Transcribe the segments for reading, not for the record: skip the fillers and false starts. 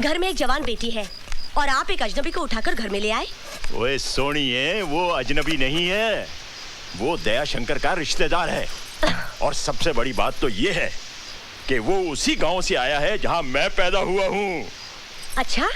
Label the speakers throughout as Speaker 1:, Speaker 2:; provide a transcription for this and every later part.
Speaker 1: घर में एक जवान बेटी है और आप एक अजनबी को उठाकर घर में ले आए।
Speaker 2: ओए सोनिए, वो अजनबी नहीं है, वो दया शंकर का रिश्तेदार है। और सबसे बड़ी बात तो ये है कि वो उसी गांव से आया है जहां मैं पैदा हुआ हूँ।
Speaker 1: अच्छा,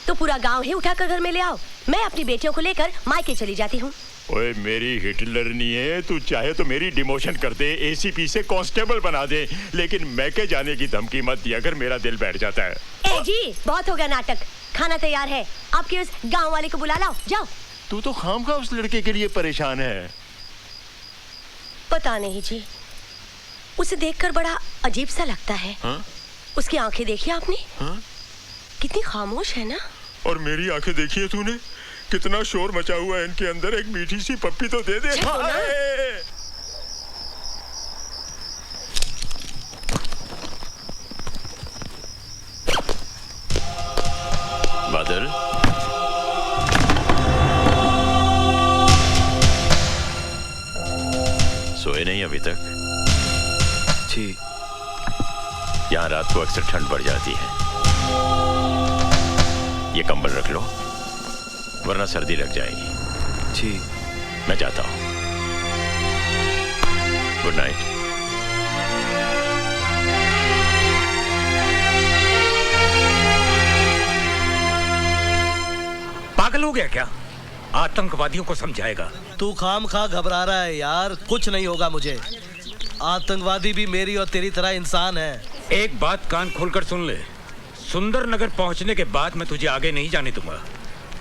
Speaker 1: तो पूरा गांव ही उठाकर घर में ले आओ। मैं अपनी बेटियों को लेकर मायके चली जाती हूँ।
Speaker 2: ओए मेरी हिटलर नहीं है, तू चाहे तो मेरी डिमोशन कर दे, एसीपी से कांस्टेबल बना दे, लेकिन मैके जाने की धमकी मत दिया अगर मेरा दिल बैठ जाता है।
Speaker 1: ए जी, बहुत हो गया नाटक। खाना तैयार है, आपके उस गांव वाले को बुला लाओ, जाओ।
Speaker 2: तू तो खामखा उस लड़के के लिए परेशान है।
Speaker 1: पता नहीं जी, उसे देखकर बड़ा अजीब सा लगता है।
Speaker 2: हा?
Speaker 1: उसकी आंखें देखी आपने?
Speaker 2: हा?
Speaker 1: कितनी खामोश है ना।
Speaker 2: और मेरी आंखें देखी है तूने? कितना शोर मचा हुआ है इनके अंदर। एक मीठी सी पप्पी तो दे दे। बादल, सोए नहीं अभी तक?
Speaker 3: जी।
Speaker 2: यहाँ रात को अक्सर ठंड बढ़ जाती है। ये कंबल रख लो, वरना सर्दी लग जाएगी।
Speaker 3: जी।
Speaker 2: मैं जाता हूँ। Good night.
Speaker 4: पागल हो गया क्या? आतंकवादियों को समझाएगा।
Speaker 5: तू खामखा घबरा रहा है यार, कुछ नहीं होगा मुझे। आतंकवादी भी मेरी और तेरी तरह इंसान है।
Speaker 4: एक बात कान खोलकर सुन ले, सुंदर नगर पहुंचने के बाद मैं तुझे आगे नहीं जाने दूंगा।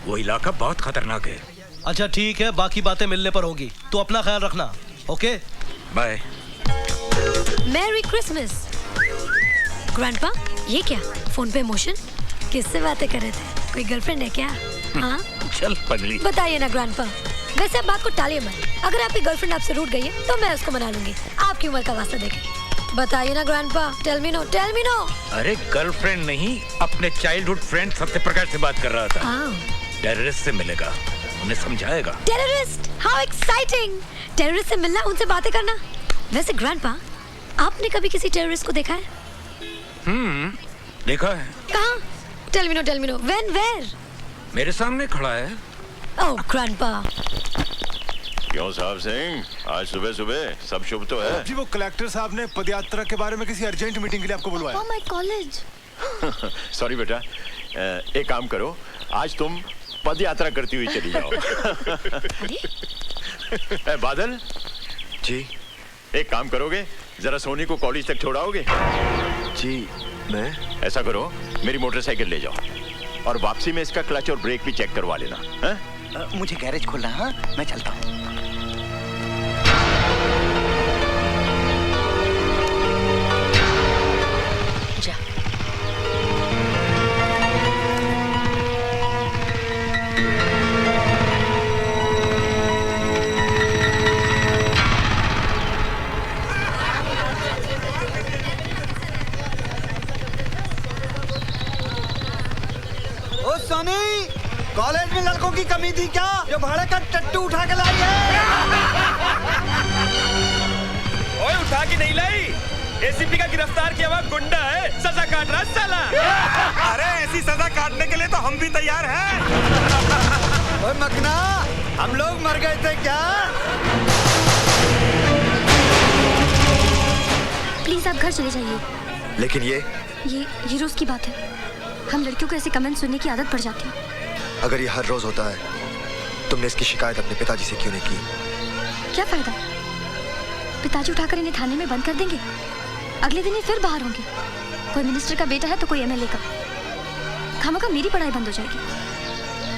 Speaker 4: वो इलाका बहुत खतरनाक है।
Speaker 5: अच्छा ठीक है, बाकी बातें मिलने पर होगी। तू अपना ख्याल रखना। Okay,
Speaker 4: bye.
Speaker 6: Merry christmas. Grandpa, ये क्या फोन पे इमोशन? किससे बातें कर रहे थे? कोई गर्लफ्रेंड है क्या? हाँ,
Speaker 4: चल पगली।
Speaker 6: बताइए ना ग्रैंडपा। वैसे अब बात को टालिए मत। अगर आपकी गर्लफ्रेंड आपसे रूठ गई है तो मैं उसको मना लूंगी, आपकी उम्र का वास्ता देके। बताइए ना grandpa, tell me no, tell me no.
Speaker 4: अरे गर्लफ्रेंड नहीं, अपने चाइल्डहुड फ्रेंड सत्यप्रकाश से बात कर रहा था। टेररिस्ट से मिलेगा, उन्हें समझाएगा।
Speaker 6: Terrorist, how exciting. टेररिस्ट से मिलना, उनसे बातें करना। वैसे ग्रैंडपा, आपने कभी किसी टेररिस्ट को देखा है?
Speaker 4: देखा है।
Speaker 6: कहाँ? Tell me no, tell me no. When, where?
Speaker 4: मेरे सामने खड़ा है।
Speaker 6: Oh grandpa.
Speaker 2: क्यों साहब सिंह, आज सुबह सुबह सब शुभ तो है?
Speaker 3: जी वो कलेक्टर साहब ने पदयात्रा के बारे में किसी अर्जेंट मीटिंग के लिए आपको बुलवाया।
Speaker 6: My college.
Speaker 2: सॉरी बेटा, एक काम करो, आज तुम पद यात्रा करती हुई चली जाओ। बादल
Speaker 3: जी।
Speaker 2: एक काम करोगे, जरा सोनी को कॉलेज तक छोड़ाओगे?
Speaker 3: जी मैं।
Speaker 2: ऐसा करो, मेरी मोटरसाइकिल ले जाओ और वापसी में इसका क्लच और ब्रेक भी चेक करवा लेना।
Speaker 7: मुझे गैरेज खोलना है, मैं चलता हूँ। कॉलेज में लड़कों की कमी थी क्या, जो भाड़े का टट्टू उठा के लाई है?
Speaker 8: ओए उठा के नहीं लाई, एसीपी का गिरफ्तार किया हुआ गुंडा है, सजा काट रहा साला।
Speaker 7: अरे ऐसी सजा काटने के लिए तो हम भी तैयार हैं। ओए मकना, हम लोग मर गए थे क्या?
Speaker 6: प्लीज आप घर चले जाइए।
Speaker 3: लेकिन
Speaker 6: ये रोज की बात है। हम लड़कियों को ऐसे कमेंट सुनने की आदत पड़ जाती है।
Speaker 3: अगर ये हर रोज होता है, तुमने इसकी शिकायत अपने पिताजी से क्यों नहीं की?
Speaker 6: क्या फायदा? पिताजी उठाकर इन्हें थाने में बंद कर देंगे, अगले दिन ही फिर बाहर होंगे। कोई मिनिस्टर का बेटा है तो कोई एमएलए का। खामखा मेरी पढ़ाई बंद हो जाएगी।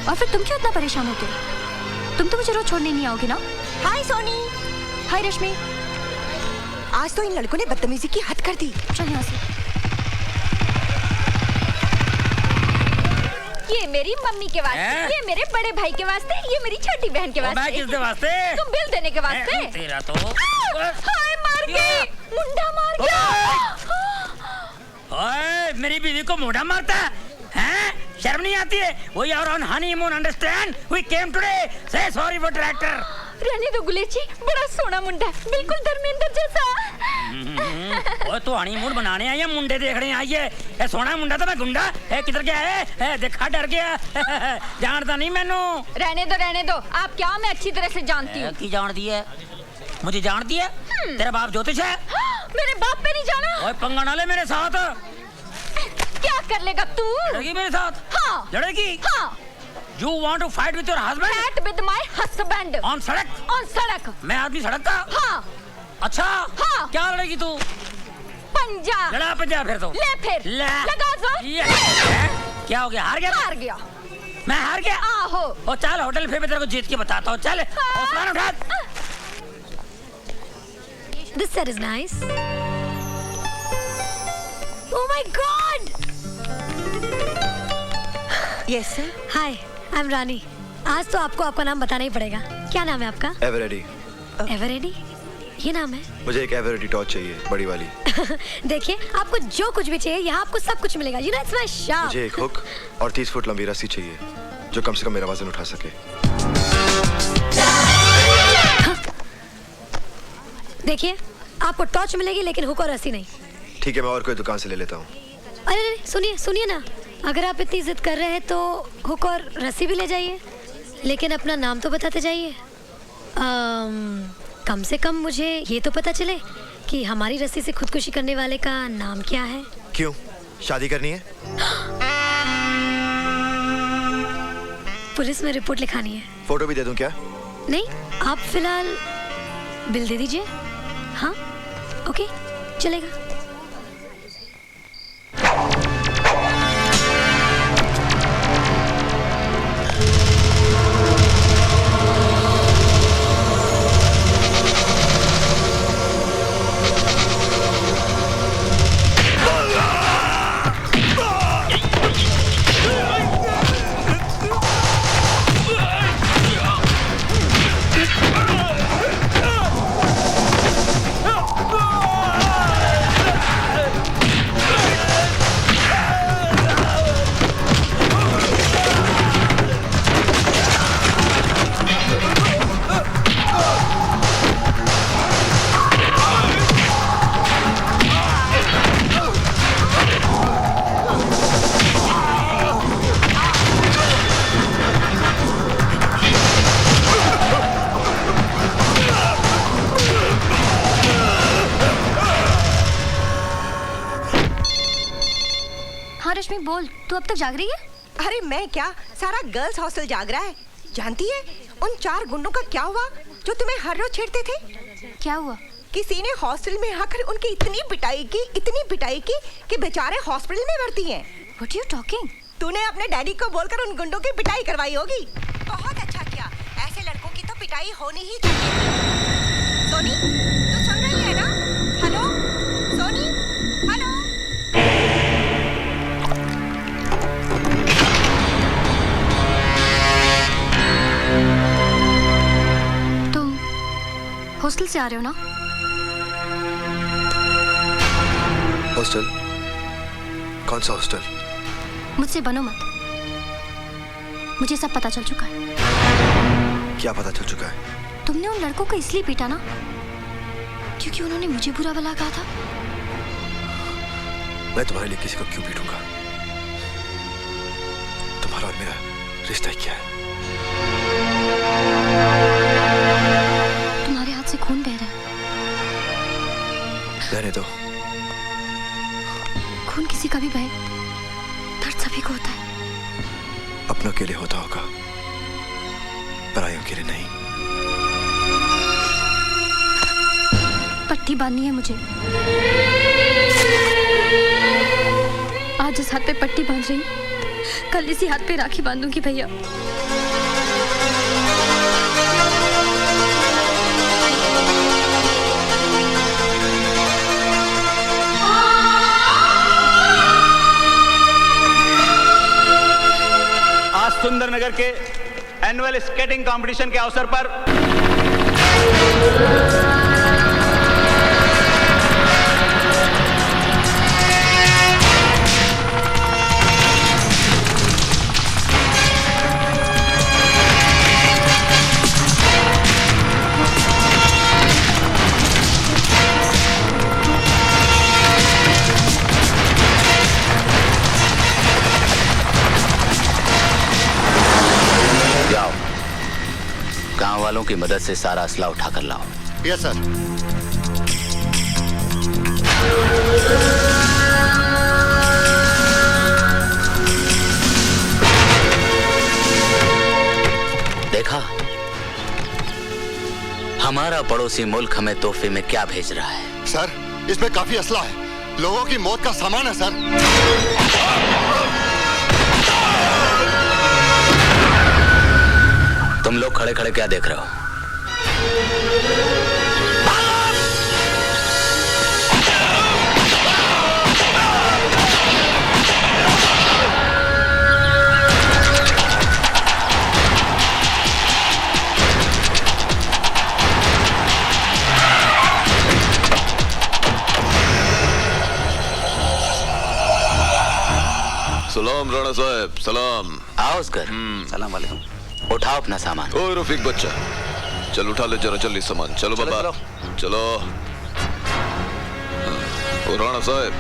Speaker 6: और फिर तुम क्यों इतना परेशान होते हो? तुम तो मुझे रोज छोड़ने नहीं आओगे ना?
Speaker 1: हाय सोनी।
Speaker 6: हाय रश्मि।
Speaker 1: आज तो इन लड़कों ने बदतमीजी की हद कर दी।
Speaker 6: चल यहाँ से।
Speaker 9: ये मेरी मम्मी के वास्ते, ये मेरे बड़े भाई के वास्ते, ये मेरी छोटी बहन के वास्ते।
Speaker 8: किसके वास्ते?
Speaker 9: तुम बिल देने के वास्ते।
Speaker 8: तेरा तो
Speaker 9: हाय मार गई, मुंडा मार गया।
Speaker 8: ओए मेरी बीवी को मुंडा मारता है? शर्म नहीं आती है? We are on honeymoon, understand? We came today. Say sorry for tractor.
Speaker 9: रहने दो गुलेची, बड़ा सोना मुंडा, बिल्कुल धर्मेंद्र जैसा।
Speaker 8: ओए तू हनीमून बनाने आई है मुंडे देखने आई है? ए सोना मुंडा तो मैं गुंडा ए किधर गया है? ए देखा डर गया जानता नहीं मैनू।
Speaker 9: रहने दो आप क्या मैं अच्छी तरह से जानती हूँ।
Speaker 8: की जानती है? मुझे जानती है? तेरा बाप ज्योतिष है?
Speaker 9: मेरे बाप पे नहीं जाना।
Speaker 8: ओए पंगा ना ले मेरे साथ।
Speaker 9: क्या कर लेगा तू?
Speaker 8: लड़ेगी मेरे साथ?
Speaker 9: हाँ
Speaker 8: लड़ेगी?
Speaker 9: हाँ।
Speaker 8: You want to fight with your husband?
Speaker 9: Fight with my husband.
Speaker 8: On सड़क?
Speaker 9: On सड़क।
Speaker 8: मैं आदमी सड़क का?
Speaker 9: हाँ।
Speaker 8: अच्छा?
Speaker 9: हाँ।
Speaker 8: क्या लड़ेगी तू?
Speaker 9: पंजा।
Speaker 8: लड़ा पंजा फिर तो।
Speaker 9: ले फिर। लगा जोर।
Speaker 8: क्या हो गया? हार गया?
Speaker 9: हार गया।
Speaker 8: मैं हार गया?
Speaker 9: आहो।
Speaker 8: ओ चल होटल फिर मैं तेरे को जीत के बताता हूँ। चल हौसला उठा।
Speaker 6: This set is nice. Oh my God!
Speaker 1: Yes sir.
Speaker 6: Hi, I'm रानी। आज तो आपको आपका नाम बताना ही पड़ेगा। क्या नाम है आपका?
Speaker 3: एवरेडी।
Speaker 6: एवरेडी? ये नाम है?
Speaker 3: मुझे एक एवरेडी टॉर्च चाहिए, बड़ी वाली।
Speaker 6: देखिए, आपको जो कुछ भी चाहिए यहाँ आपको सब कुछ मिलेगा। You know it's my shop.
Speaker 3: मुझे एक हुक और 30 फुट लंबी रस्सी चाहिए जो कम से कम मेरा वजन उठा सके।
Speaker 6: देखिए, आपको टॉर्च मिलेगी लेकिन हुक और रस्सी नहीं।
Speaker 3: ठीक है, मैं और कोई दुकान से ले लेता हूँ।
Speaker 6: अरे सुनिए ना, अगर आप इतनी जिद कर रहे हैं तो हुक और रस्सी भी ले जाइए, लेकिन अपना नाम तो बताते जाइए। कम से कम मुझे ये तो पता चले कि हमारी रस्सी से खुदकुशी करने वाले का नाम क्या है।
Speaker 3: क्यों, शादी करनी है?
Speaker 6: पुलिस में रिपोर्ट लिखानी है।
Speaker 3: फोटो भी दे दूं क्या?
Speaker 6: नहीं, आप फिलहाल बिल दे दीजिए। हाँ, ओके, चलेगा। बोल, तू अब तक जाग रही है?
Speaker 1: अरे मैं क्या, सारा गर्ल्स हॉस्टल जाग रहा है। जानती है उन 4 गुंडों का क्या हुआ जो तुम्हें हर रोज छेड़ते थे?
Speaker 6: क्या हुआ?
Speaker 1: किसी ने हॉस्टल में आकर उनकी इतनी पिटाई की कि बेचारे हॉस्पिटल में भर्ती हैं।
Speaker 6: What are you talking?
Speaker 1: तूने अपने डैडी को बोलकर उन गुंडों की पिटाई करवाई होगी। बहुत अच्छा किया, ऐसे लड़कों की तो पिटाई होनी ही चाहिए। सोनी, तू सुन रही है ना? Hello Soni, hello.
Speaker 6: तुम हॉस्टल से आ रहे हो ना?
Speaker 3: हॉस्टल? कौन सा हॉस्टल?
Speaker 6: मुझसे बनो मत, मुझे सब पता चल चुका है।
Speaker 3: क्या पता चल चुका है?
Speaker 6: तुमने उन लड़कों को इसलिए पीटा ना क्योंकि उन्होंने मुझे बुरा भला कहा था।
Speaker 3: मैं तुम्हारे लिए किसी को क्यों पीटूंगा? तुम्हारा और मेरा रिश्ता क्या है?
Speaker 6: तुम्हारे हाथ से खून बह रहा है।
Speaker 3: रहने दो।
Speaker 6: खून किसी का भी बहे, दर्द सभी को होता है।
Speaker 3: अपनों के लिए होता होगा, परायों के लिए नहीं।
Speaker 6: पट्टी बांधनी है मुझे। आज इस हाथ पे पट्टी बांध रही हूँ, कल इसी हाथ पे राखी बांधूंगी भैया।
Speaker 10: आज सुंदरनगर के एनुअल स्केटिंग कंपटीशन के अवसर पर
Speaker 11: वालों की मदद से सारा असला उठा कर लाओ।
Speaker 3: Yes sir.
Speaker 11: देखा, हमारा पड़ोसी मुल्क हमें तोहफे में क्या भेज रहा है।
Speaker 3: सर, इसमें काफी असला है, लोगों की मौत का सामान है सर।
Speaker 11: तुम लोग खड़े खड़े क्या देख रहे हो?
Speaker 12: सलाम राणा साहब, सलाम।
Speaker 11: आओ उसकर। सलाम वालेकुम। उठाओ अपना सामान।
Speaker 12: ओए रफीक बच्चा, चल उठा ले जरा जल्दी सामान। चलो बाबा, चलो। और राणा साहब,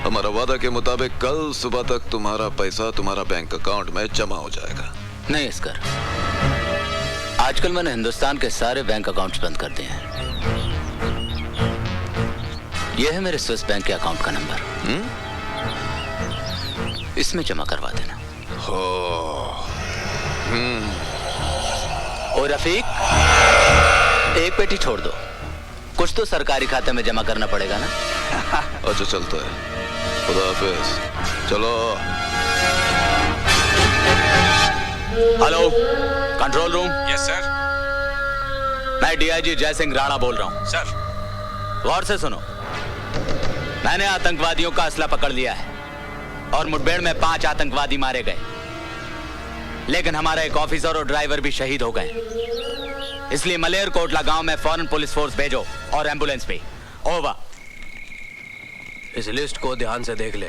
Speaker 12: हमारा वादा के मुताबिक कल सुबह तक तुम्हारा पैसा तुम्हारा बैंक अकाउंट में जमा हो जाएगा।
Speaker 11: नहीं इसकर, आजकल मैंने हिंदुस्तान के सारे बैंक अकाउंट्स बंद कर दिए हैं। यह है मेरे स्विस बैंक के अकाउंट का नंबर। इसमें जमा करवा देना।
Speaker 12: हो।
Speaker 11: और रफीक, एक पेटी छोड़ दो, कुछ तो सरकारी खाते में जमा करना पड़ेगा ना।
Speaker 12: अच्छा चलता है, खुदा हाफिज। चलो।
Speaker 11: Hello, control room.
Speaker 4: Yes sir.
Speaker 11: मैं डीआईजी जय सिंह राणा बोल रहा हूँ।
Speaker 4: सर।
Speaker 11: गौर से सुनो, मैंने आतंकवादियों का असला पकड़ लिया है और मुठभेड़ में 5 आतंकवादी मारे गए, लेकिन हमारा एक ऑफिसर और ड्राइवर भी शहीद हो गए। इसलिए मलेर कोटला गांव में फौरन पुलिस फोर्स भेजो और एम्बुलेंस भी। ओवर।
Speaker 5: इस लिस्ट को ध्यान से देख ले,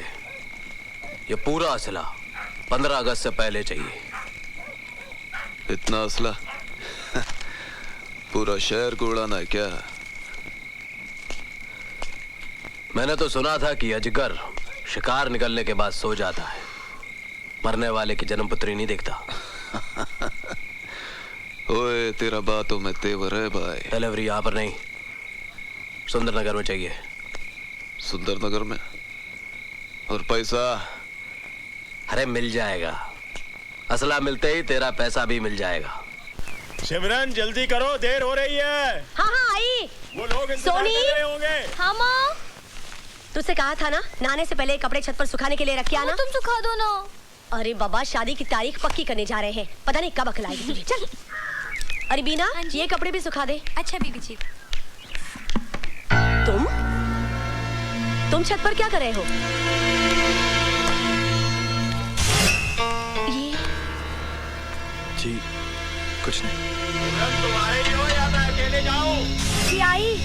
Speaker 5: ये पूरा असला 15 अगस्त से पहले चाहिए।
Speaker 12: इतना असला पूरा शहर को उड़ाना है क्या?
Speaker 5: मैंने तो सुना था कि अजगर शिकार निकलने के बाद सो जाता है, मरने वाले की जन्मपत्री नहीं देखता।
Speaker 12: ओए, तेरा बातों में तेवर है भाई।
Speaker 5: डिलीवरी यहाँ पर नहीं, सुंदरनगर में चाहिए।
Speaker 12: सुंदरनगर में? और पैसा?
Speaker 5: अरे मिल जाएगा, असला मिलते ही तेरा पैसा भी मिल जाएगा।
Speaker 2: सिमरन जल्दी करो, देर हो रही है।
Speaker 1: हाँ हाँ आई।
Speaker 2: वो लोग इंतजार कर रहे होंगे।
Speaker 1: हाँ माँ, तुझसे कहा था ना, नहाने से पहले कपड़े छत पर सुखाने के लिए रख के आना।
Speaker 6: तुम सुखा दो ना।
Speaker 1: अरे बाबा, शादी की तारीख पक्की करने जा रहे हैं, पता नहीं कब अखलाएगी तुझे। चल। अरे बीना, ये कपड़े भी सुखा दे।
Speaker 6: अच्छा बीबी जी।
Speaker 1: तुम छत पर क्या कर रहे हो? ये
Speaker 3: जी कुछ नहीं।
Speaker 2: तुम आ रही हो या मैं अकेले जाऊं?
Speaker 1: जी आई।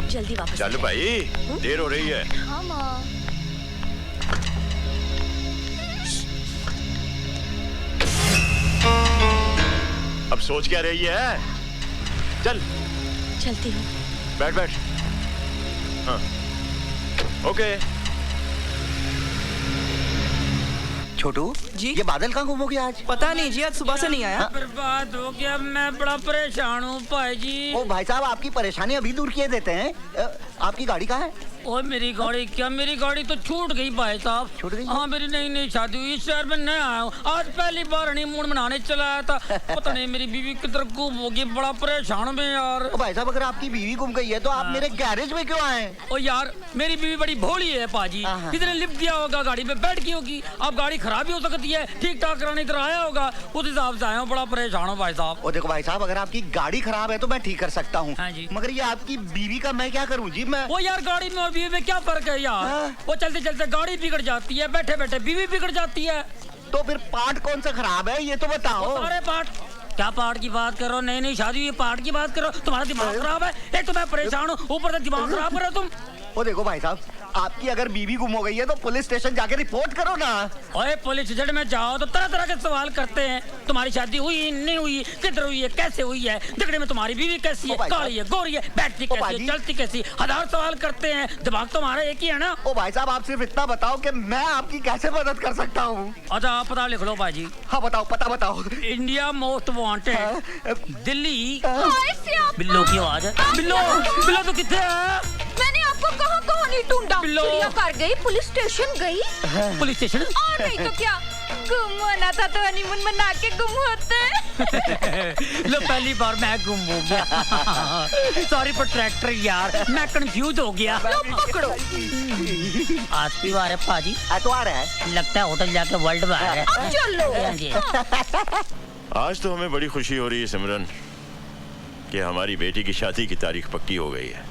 Speaker 1: जल्दी वापस
Speaker 2: चल भाई, देर हो रही है।
Speaker 6: हाँ माँ।
Speaker 2: अब सोच क्या रही है? चल।
Speaker 1: चलती हूँ।
Speaker 2: बैठ बैठ। हाँ। ओके।
Speaker 13: छोटू जी, ये बादल कहाँ गुम हो गया आज?
Speaker 14: पता नहीं जी, आज सुबह से नहीं आया।
Speaker 8: बर्बाद हो गया, मैं बड़ा परेशान हूँ भाई जी।
Speaker 13: ओ भाई साहब, आपकी परेशानी अभी दूर किए देते हैं। आपकी गाड़ी कहाँ है?
Speaker 8: और मेरी गाड़ी क्या, मेरी गाड़ी तो छूट गई भाई साहब।
Speaker 13: छूट गई?
Speaker 8: हाँ, मेरी नई शादी हुई, इस शहर में नया आया हूँ, आज पहली बार हनीमून मनाने चला आया था। पता नहीं मेरी बीवी किधर गुम हो गई, बड़ा परेशान हूँ मैं यार।
Speaker 13: ओ भाई साहब, अगर आपकी बीवी गुम गई है तो आप मेरे गैरेज में क्यों आए?
Speaker 8: ओ यार, मेरी बीवी बड़ी भोली है पाजी, कितने लिफ्ट दिया होगा, गाड़ी पे बैठ गई होगी, अब गाड़ी खराब भी हो सकती है, ठीक ठाक कराने इधर आया होगा, उस हिसाब से आया हूँ, बड़ा परेशान हूँ भाई साहब।
Speaker 13: ओ देखो भाई साहब, अगर आपकी गाड़ी खराब है तो मैं ठीक कर सकता हूँ, मगर ये आपकी बीवी का मैं क्या करूँ जी? मैं
Speaker 8: वो यार, गाड़ी में और बीवी में क्या फर्क है यार? वो चलते चलते गाड़ी बिगड़ जाती है, बैठे बैठे बीवी बिगड़ जाती है।
Speaker 13: तो फिर पार्ट कौन सा खराब है ये तो बताओ।
Speaker 8: सारे पार्ट। क्या पार्ट की बात करो? नई शादी हुई, पार्ट की बात करो? तुम्हारा दिमाग खराब है? एक तो मैं परेशान हूँ, ऊपर से दिमाग खराब कर रहे हो तुम।
Speaker 13: वो देखो भाई साहब, आपकी अगर बीवी गुम हो गई है तो पुलिस स्टेशन जाके रिपोर्ट करो ना।
Speaker 8: ओए पुलिस स्टेशन में जाओ तो तरह तरह के सवाल करते हैं। तुम्हारी शादी हुई नहीं हुई, किधर हुई है, कैसे हुई है, झगड़े में तुम्हारी बीवी कैसी है, काली है, गोरी है, बैठती कैसी है, चलती कैसी, हजार सवाल करते हैं। दिमाग तुम्हारा एक ही है ना।
Speaker 13: ओ भाई साहब, आप सिर्फ इतना बताओ कि मैं आपकी कैसे मदद कर सकता हूँ।
Speaker 8: अच्छा आप पता लिख लो भाजी।
Speaker 13: हाँ बताओ, पता बताओ।
Speaker 8: India most wanted Delhi. बिल्लो की आवाज है। बिल्लो बिल्लो तो कितने है?
Speaker 9: मैंने आपको कहाँ कहाँ नहीं ढूंढा। चिड़ियाघर गई, पुलिस स्टेशन गई।
Speaker 8: Police station?
Speaker 9: और नहीं तो क्या, गुम होना था तो हनीमून मना के गुम होते।
Speaker 8: लो पहली बार मैं गुम हो गया। सॉरी फॉर ट्रैक्टर यार, मैं कंफ्यूज हो गया।
Speaker 9: लो पकड़ो।
Speaker 8: आज की बार है पाजी।
Speaker 13: एतवार है,
Speaker 8: लगता है होटल जाके वर्ल्ड बार है।
Speaker 9: अब चलो।
Speaker 2: आज तो हमें बड़ी खुशी हो रही है सिमरन कि हमारी बेटी की शादी की तारीख पक्की हो गई है,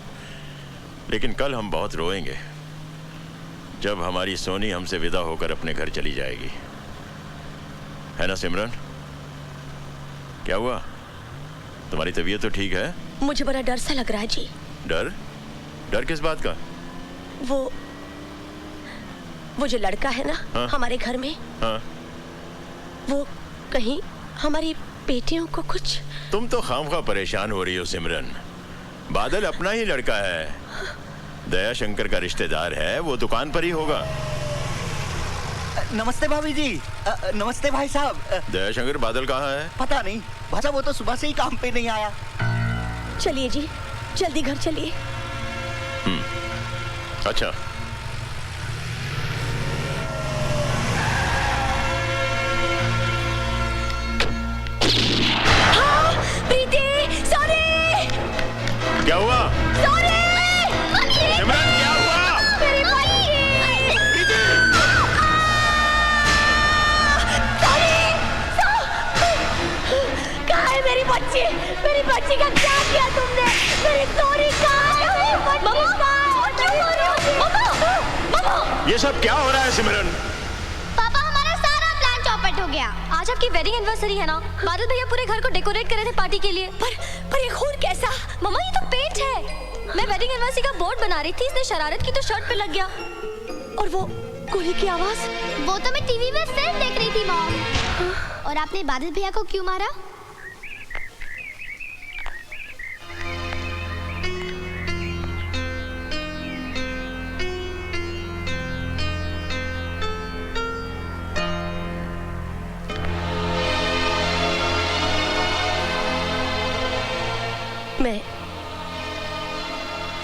Speaker 2: लेकिन कल हम बहुत रोएंगे जब हमारी सोनी हमसे विदा होकर अपने घर चली जाएगी, है ना सिमरन? क्या हुआ, तुम्हारी तबीयत तो ठीक है?
Speaker 1: मुझे बड़ा डर सा लग रहा है जी।
Speaker 2: डर? डर किस बात का?
Speaker 1: वो जो लड़का है ना,
Speaker 2: हाँ?
Speaker 1: हमारे घर में,
Speaker 2: हाँ?
Speaker 1: वो कहीं हमारी बेटियों को कुछ।
Speaker 2: तुम तो खामखा परेशान हो रही हो सिमरन। बादल अपना ही लड़का है, दया शंकर का रिश्तेदार है, वो दुकान पर ही होगा।
Speaker 13: नमस्ते भाभी जी। नमस्ते भाई साहब।
Speaker 2: दया शंकर बादल कहाँ है?
Speaker 13: पता नहीं भाई साहब, वो तो सुबह से ही काम पे नहीं आया।
Speaker 1: चलिए जी, जल्दी घर चलिए।
Speaker 2: अच्छा
Speaker 1: प्रीति, सॉरी।
Speaker 2: क्या हुआ?
Speaker 1: सॉरी
Speaker 2: सिमरन, क्या हुआ?
Speaker 1: मेरी बच्ची। कहाँ है मेरी बच्ची? मेरी बच्ची का क्या किया तुमने? मेरी सॉरी कहाँ है?
Speaker 2: ये सब क्या हो रहा है सिमरन?
Speaker 6: पापा हमारा सारा प्लान चौपट हो गया। आज आपकी वेडिंग एनिवर्सरी है ना, बादल भैया पूरे घर को डेकोरेट कर रहे थे पार्टी के लिए। पर ये खून कैसा? मम्मा ये तो पेंट है। मैं वेडिंग एनिवर्सरी का बोर्ड बना रही थी, इसने शरारत की तो शर्ट पे लग गया। और वो गोली की आवाज,
Speaker 14: वो तो मैं टीवी में फिल्म देख रही थी मॉम। और आपने बादल भैया को क्यों मारा?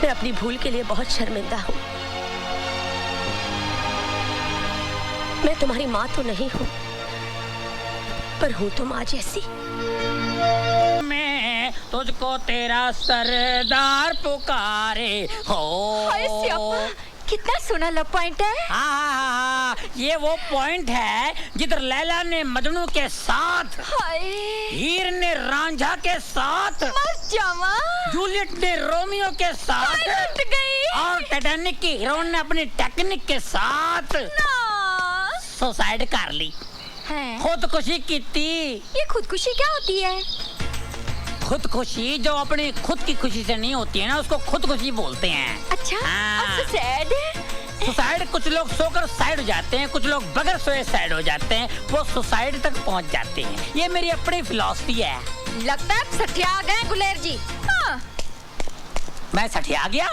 Speaker 1: मैं अपनी भूल के लिए बहुत शर्मिंदा हूँ। मैं तुम्हारी माँ तो नहीं हूँ, पर हूँ तो माँ जैसी।
Speaker 8: मैं तुझको तेरा सरदार पुकारे हो।
Speaker 9: हाय सियापा, कितना सोना लव पॉइंट है।
Speaker 8: हाँ, ये वो पॉइंट है जिधर लैला ने मजनू के साथ, हीर ने रांझा के साथ, जूलियट ने रोमियो के साथ, और टाइटैनिक की हीरोइन ने अपनी टेक्निक के साथ सुसाइड कर ली, खुदकुशी की थी।
Speaker 6: ये खुदकुशी क्या होती है?
Speaker 8: खुदकुशी जो अपनी खुद की खुशी से नहीं होती है ना, उसको खुदकुशी बोलते हैं।
Speaker 6: अच्छा,
Speaker 8: सुसाइड कुछ लोग सोकर साइड हो जाते हैं, कुछ लोग बगैर सोए साइड हो जाते हैं, वो सुसाइड तक पहुंच जाते हैं। ये मेरी अपनी फिलॉसफी है।
Speaker 9: लगता है सठिया गए गुलेर जी। हाँ।
Speaker 8: मैं सठिया गया?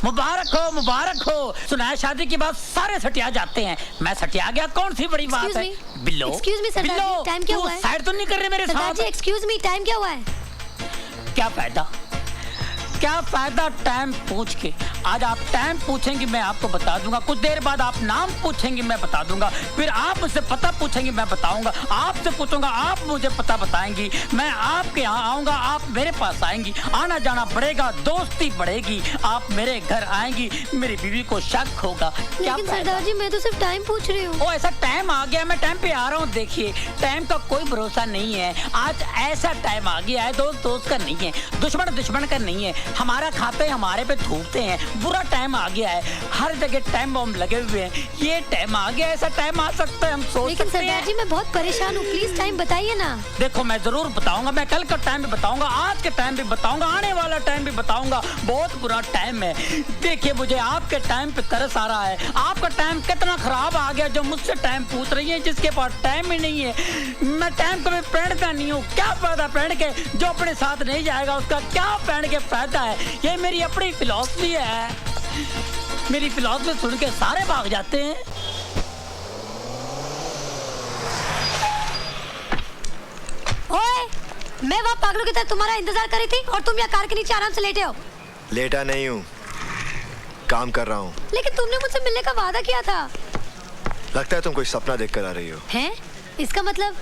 Speaker 8: मुबारक हो, मुबारक हो। सुना है शादी के बाद सारे सटिया जाते हैं, मैं सटिया गया, कौन सी बड़ी बात है? बिल्लो,
Speaker 6: एक्सक्यूज मी सरदार जी, टाइम क्या हुआ है?
Speaker 8: साइड तो नहीं कर रहे मेरे साथ?
Speaker 6: सरदार जी एक्सक्यूज मी, टाइम क्या हुआ है?
Speaker 8: क्या फायदा, क्या फायदा टाइम पूछ के? आज आप टाइम पूछेंगे मैं आपको बता दूंगा, कुछ देर बाद आप नाम पूछेंगे मैं बता दूंगा, फिर आप मुझसे पता पूछेंगे मैं बताऊंगा, आपसे पूछूंगा आप मुझे पता बताएंगी, मैं आपके यहाँ आऊंगा आप मेरे पास आएंगी, आना जाना बढ़ेगा, दोस्ती बढ़ेगी, आप मेरे घर आएंगी, मेरी बीवी को शक होगा।
Speaker 6: लेकिन सरदार जी मैं तो सिर्फ टाइम पूछ रही हूँ।
Speaker 8: ओ ऐसा टाइम आ गया, मैं टाइम पे आ रहा हूँ। देखिए टाइम का कोई भरोसा नहीं है, आज ऐसा टाइम आ गया है, दोस्त दोस्त का नहीं है, दुश्मन दुश्मन का नहीं है, हमारा खाते हमारे पे थूकते हैं। बुरा टाइम आ गया है, हर जगह टाइम बम लगे हुए हैं। ये टाइम आ गया, ऐसा टाइम आ सकता है हम सोच
Speaker 6: लेकिन
Speaker 8: सकते
Speaker 6: सरदार
Speaker 8: हैं।
Speaker 6: जी मैं बहुत परेशान हूँ, प्लीज टाइम बताइए ना।
Speaker 8: देखो मैं जरूर बताऊंगा, मैं कल का टाइम भी बताऊंगा, आज के टाइम भी बताऊंगा, आने वाला टाइम भी बताऊंगा। बहुत बुरा टाइम है। देखिए मुझे आपके टाइम पे तरस आ रहा है। आपका टाइम कितना खराब आ गया जो मुझसे टाइम पूछ रही है, जिसके पास टाइम ही नहीं है। मैं टाइम कभी पहनता नहीं हूँ, क्या फायदा पहन के? जो अपने साथ नहीं जाएगा उसका क्या पहन के फायदा है? ये मेरी अपनी फिलॉसफी है। मेरी फिलॉसफी सुन के सारे भाग जाते हैं।
Speaker 6: ओए, मैं वहाँ पागलों की तरह तुम्हारा इंतजार कर रही थी और तुम यहाँ कार के नीचे आराम से लेटे हो।
Speaker 3: लेटा नहीं हूँ, काम कर रहा हूँ।
Speaker 6: लेकिन तुमने मुझसे मिलने का वादा किया था।
Speaker 3: लगता है तुम कोई सपना देख कर आ रही हो।
Speaker 6: हैं? इसका मतलब